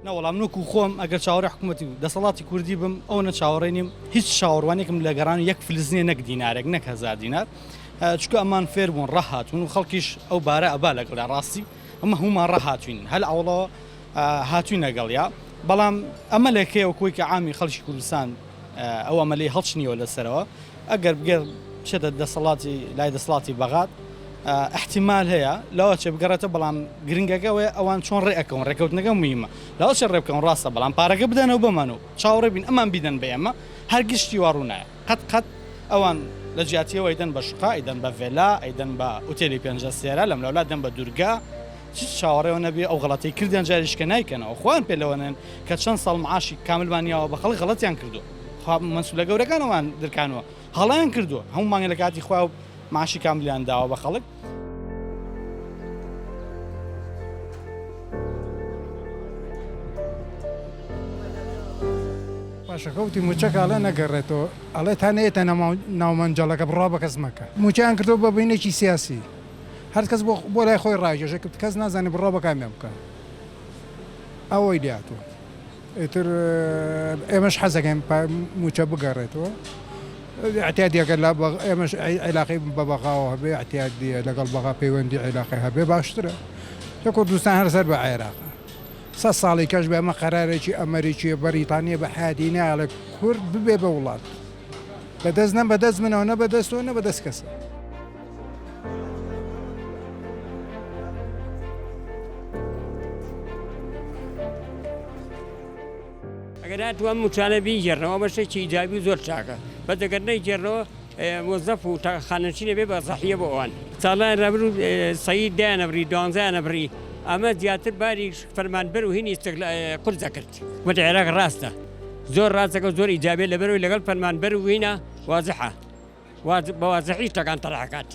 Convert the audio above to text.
نەوەڵام نوکو خۆم ئەگەر چاوەڕێ حکوومەتی و دەسەڵاتی کوردی بم ئەو نە چاوەڕێنیم هیچ چاوەڕوانێکم لە گەڕان یەک فلزنیە نەک دینارێک نەک هەزار دینار چکە ئەمان فێر بوون ڕەهاتون و خەڵکیش ئەو بارە ئەبا لەگەڵا ڕاستی ئەمە هەمومان ڕەهاتوین هەل ئەوڵەوە هاتووی لەگەڵیا بەڵام ئەمە لەکەیەوە کۆی کە عامی خەڵکی کوردستان ئەو ئەمەلەی هەڵچنیەوە لەسەرەوە ئەگەر بگەر بچێتە دەسەڵاتی لای دەسەڵاتی بەغات احتمال هەیە لەوە چێ بگەڕێتە بەڵام گرنگەکەوەیە ئەوان چۆن ڕێەکەون ڕێکەوتنەکە میمە لەوە چێ ڕێبکەون ڕاستە بەڵام پارەکە بدەنەوە بمانەوە چاوەڕێ بین ئەمان بیدەن بە ئێمە هەرگیشتی واڕوونایە قەت ئەوان لە جیاتیەوە ئەیدەن بە شقا ئەیدەن بە ڤێلا ئەیدەن بە ئوتێلی پێنجە سێرە لەم لەولا دەن بە دوورگا چاوەڕێەوە نەبێ ئەو غەڵەتەی کردیان جاریشکە نایکەنەوە خوان پێ لەوەنن کە چەند ساڵ معاشی کاملمانیاوە بە خەڵک غەڵەتیان کردو مەسئولە گەورەکانەوان دەرکانەوە هەڵیان کردووە هەموو لە کاتی خوا و معاشی کاملیان داوە بە خەڵک پاشەکەوتی موچەکە ئەڵێ نەگەڕێتەوە ئەڵێ تا نێتە ناومەنجەڵەکە بڕا بە کەس مەکە موچیان کردەوە بە بینێکی سیاسی هەر کەس بۆ لای خۆی ڕاگەشە کرد کەس نازانێ بڕا بە کامیان بکە ئەوەی دیاتوە ئیتر ئێمەش حەزەکەین موچە بگەڕێتەوە احتیاجەکە لە ئێمەش عیلاقی بە بەغاوە هەبێ احتیاجیە لەگەڵ بەغا پەیوەندی عیلاقی هەبێ باشترە لە کوردستان هەرسەر بە عێراقە 100 ساڵی کەش بە ئەمە قەرارێکی ئەمریکی بەریتانیا بە حیاتی ناڵێ کورد ببێ بە وڵات بەدەست نە بەدەست منەوە نە بەدەستەوە نە بەدەست کەسە ئەگەر هاتووە موچانە بیگەڕنەوە بەشێکی ئیجابی زۆر چاکە بەدەگەر نەیگەڕنەوە مۆزەف و خانەچینە بێ بە سەحیە بۆ ئەوان ساڵان ڕابردوو سەید دایانەبری 12 نەبری ئەمە زیاتر باری فەرمانبەر و هینی قورس دەکرد وەت عێراق ڕاستە زۆر ڕاستەکە زۆر ئیجابێت لەبەرەوەی لەگەڵ فەرمانبەر و هینە وازحە بە وازحی شتەکان تەڕحەکات